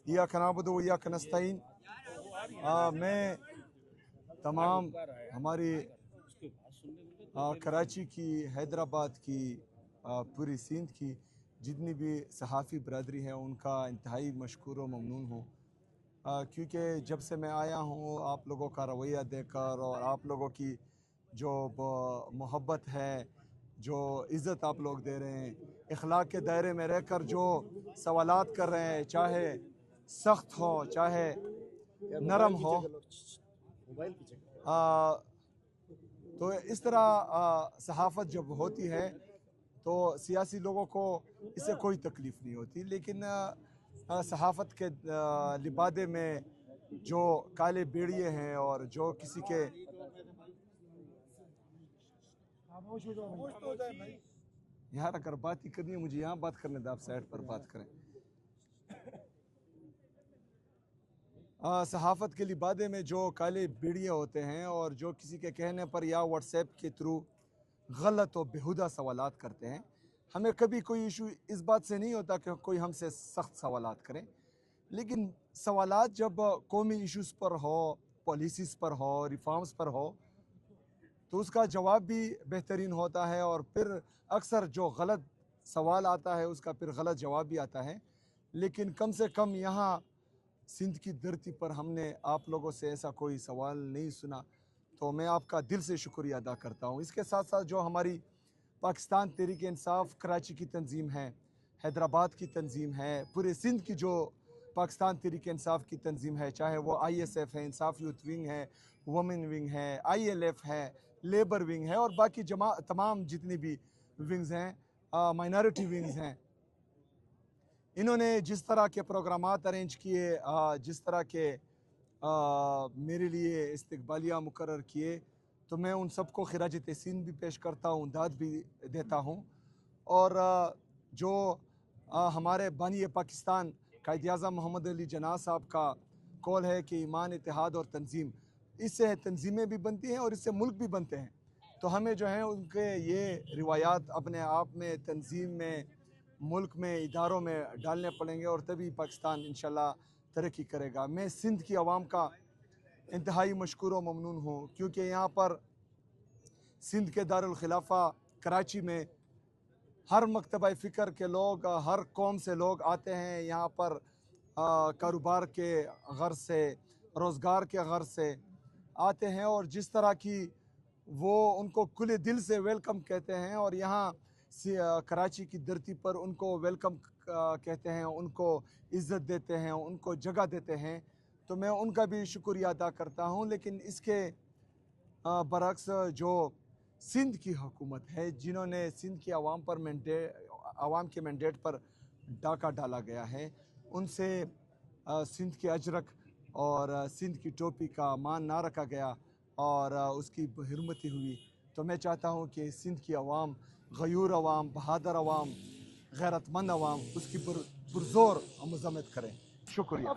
इय्याक नअबुदु व इय्याक नस्तईन। मैं तमाम हमारी कराची की, हैदराबाद की, पूरी सिंध की जितनी भी सहाफ़ी बरदरी है उनका इंतहाई मशकूर व ममनून हूँ, क्योंकि जब से मैं आया हूँ आप लोगों का रवैया देखकर और आप लोगों की जो मोहब्बत है, जो इज़्ज़त आप लोग दे रहे हैं, इखलाक के दायरे में रहकर जो सवालात कर रहे हैं, चाहे सख्त हो चाहे नरम हो, तो इस तरह सहाफ़त जब होती है तो सियासी लोगों को इससे कोई तकलीफ़ नहीं होती, लेकिन सहाफ़त के लिबादे में जो काले बेड़िए हैं और जो किसी के यार अगर बात ही करनी है मुझे यहाँ बात करने दो, आप साइड पर बात करें। सहाफ़त के लिबादे में जो काले बेड़िए होते हैं और जो किसी के कहने पर या व्हाट्सएप के थ्रू गलत और बेहुदा सवालात करते हैं, हमें कभी कोई इशू इस बात से नहीं होता कि कोई हमसे सख्त सवालात करें, लेकिन सवालात जब कौमी इश्यूज़ पर हो, पॉलिसीज़ पर हो, रिफॉर्म्स पर हो, तो उसका जवाब भी बेहतरीन होता है और फिर अक्सर जो गलत सवाल आता है उसका फिर गलत जवाब भी आता है। लेकिन कम से कम यहाँ सिंध की धरती पर हमने आप लोगों से ऐसा कोई सवाल नहीं सुना, तो मैं आपका दिल से शुक्रिया अदा करता हूँ। इसके साथ साथ जो हमारी पाकिस्तान तहरीक इंसाफ कराची की तंजीम है, हैदराबाद की तंजीम है, पूरे सिंध की जो पाकिस्तान तहरीक इंसाफ की तंजीम है, चाहे वो ISF है, इंसाफ यूथ विंग है, वुमेन विंग है, ILF है, लेबर विंग है और बाकी तमाम जितनी भी विंग्स हैं, माइनॉरिटी विंग्स हैं, इन्होंने जिस तरह के प्रोग्रामात अरेंज किए, जिस तरह के मेरे लिए इस्तकबालिया मुकर्रर किए, तो मैं उन सबको खिराज तहसीन भी पेश करता हूँ, दाद भी देता हूँ। और जो हमारे बानी पाकिस्तान कायद आज़म मोहम्मद अली जिन्ना साहब का कौल है कि ईमान, इत्तेहाद और तंजीम, इससे तंजीमें भी बनती हैं और इससे मुल्क भी बनते हैं। तो हमें जो है उनके ये रिवायात अपने आप में, तंजीम में, मुल्क में, इदारों में डालने पड़ेंगे और तभी पाकिस्तान इंशाल्लाह तरक्की करेगा। मैं सिंध की आवाम का इंतहाई मशकूर व ममनून हूँ, क्योंकि यहाँ पर सिंध के दारुल खिलाफा कराची में हर मकतबा फ़िक्र के लोग, हर कौम से लोग आते हैं यहाँ पर, कारोबार के गर्ज से, रोज़गार के गर्ज से आते हैं और जिस तरह की वो उनको खुले दिल से वेलकम कहते हैं और यहाँ कराची की धरती पर उनको वेलकम कहते हैं, उनको इज़्ज़त देते हैं, उनको जगह देते हैं, तो मैं उनका भी शुक्रिया अदा करता हूँ। लेकिन इसके बरक्स जो सिंध की हुकूमत है, जिन्होंने सिंध की आवाम के मैंडेट पर डाका डाला गया है, उनसे सिंध के अजरक और सिंध की टोपी का मान ना रखा गया और उसकी बहिरमती हुई, तो मैं चाहता हूँ कि सिंध की आवाम, गयूर आवाम, बहादुर आवाम, गैरतमंद आवाम उसकी पुरज़ोर मज़म्मत करें। शुक्रिया।